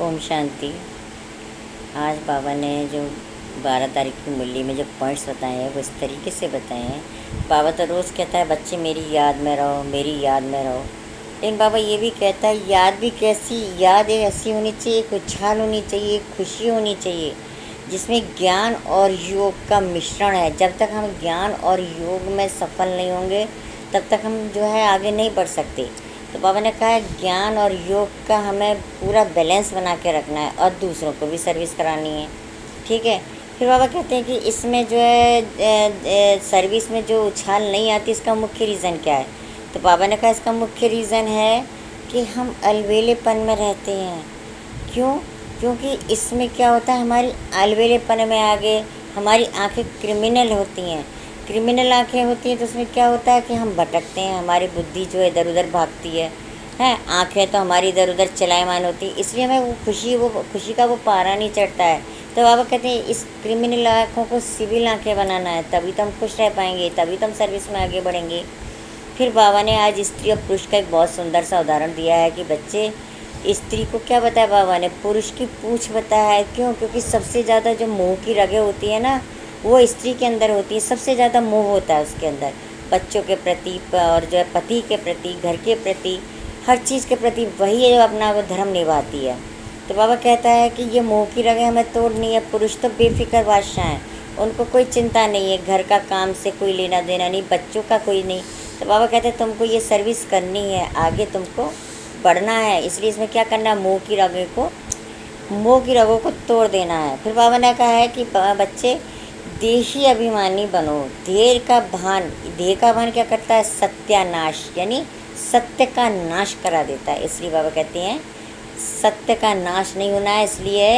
ओम शांति। आज बाबा ने जो 12 तारीख की मुरली में जो पॉइंट्स बताए हैं वो इस तरीके से बताए हैं। बाबा तो रोज़ कहता है बच्चे मेरी याद में रहो, मेरी याद में रहो, लेकिन बाबा ये भी कहता है याद भी कैसी, याद ऐसी होनी चाहिए, एक उछाल होनी चाहिए, एक खुशी होनी चाहिए जिसमें ज्ञान और योग का मिश्रण है। जब तक हम ज्ञान और योग में सफल नहीं होंगे तब तक हम जो है आगे नहीं बढ़ सकते। तो बाबा ने कहा है ज्ञान और योग का हमें पूरा बैलेंस बना के रखना है और दूसरों को भी सर्विस करानी है। ठीक है। फिर बाबा कहते हैं कि इसमें जो है सर्विस में जो उछाल नहीं आती, इसका मुख्य रीज़न क्या है। तो बाबा ने कहा इसका मुख्य रीज़न है कि हम अलवेलेपन में रहते हैं। क्यों? क्योंकि इसमें क्या होता है, हमारी अलवेलेपन में आगे हमारी आंखें क्रिमिनल होती हैं। क्रिमिनल आंखें होती हैं तो उसमें क्या होता है कि हम भटकते हैं, हमारी बुद्धि जो है इधर उधर भागती है। आंखें तो हमारी इधर उधर चलायमान होती है, इसलिए हमें वो खुशी का वो पारा नहीं चढ़ता है। तो बाबा कहते हैं इस क्रिमिनल आँखों को सिविल आँखें बनाना है, तभी तो हम खुश रह पाएंगे, तभी तो हम सर्विस में आगे बढ़ेंगे। फिर बाबा ने आज स्त्री और पुरुष का एक बहुत सुंदर सा उदाहरण दिया है कि बच्चे, स्त्री को क्या बताया बाबा ने, पुरुष की पूँछ बताया है। क्यों? क्योंकि सबसे ज़्यादा जो मुँह की रगें होती है ना, वो स्त्री के अंदर होती है। सबसे ज़्यादा मोह होता है उसके अंदर, बच्चों के प्रति और जो है पति के प्रति, घर के प्रति, हर चीज़ के प्रति वही है जो अपना वो धर्म निभाती है। तो बाबा कहता है कि ये मोह की रगें हमें तोड़नी है। पुरुष तो बेफिक्र बादशाह हैं, उनको कोई चिंता नहीं है, घर का काम से कोई लेना देना नहीं, बच्चों का कोई नहीं। तो बाबा कहते हैं तुमको ये सर्विस करनी है, आगे तुमको बढ़ना है, इसलिए इसमें क्या करना है, मोह की रगों को तोड़ देना है। फिर बाबा ने कहा है कि बच्चे देही अभिमानी बनो। देह का भान क्या करता है, सत्यानाश, यानी सत्य का नाश करा देता है। इसलिए बाबा कहते हैं सत्य का नाश नहीं होना है, इसलिए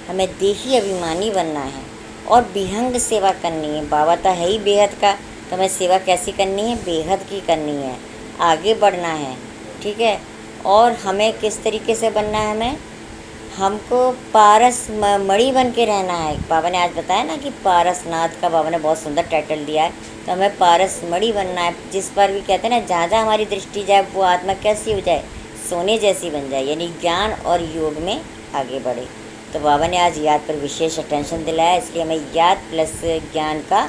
हमें देही अभिमानी बनना है और विहंग सेवा करनी है। बाबा तो है ही बेहद का, तो हमें सेवा कैसी करनी है, बेहद की करनी है, आगे बढ़ना है। ठीक है। और हमें किस तरीके से बनना है, हमको पारस मणि बन के रहना है। बाबा ने आज बताया ना कि पारसनाथ का बाबा ने बहुत सुंदर टाइटल दिया है। तो हमें पारस मणि बनना है, जिस पर भी कहते हैं ना, जहाँ जहाँ हमारी दृष्टि जाए वो आत्मा कैसी हो जाए, सोने जैसी बन जाए, यानी ज्ञान और योग में आगे बढ़े। तो बाबा ने आज याद पर विशेष अटेंशन दिलाया, इसलिए हमें याद प्लस ज्ञान का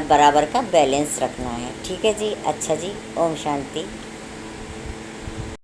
बराबर का बैलेंस रखना है। ठीक है जी। अच्छा जी। ओम शांति।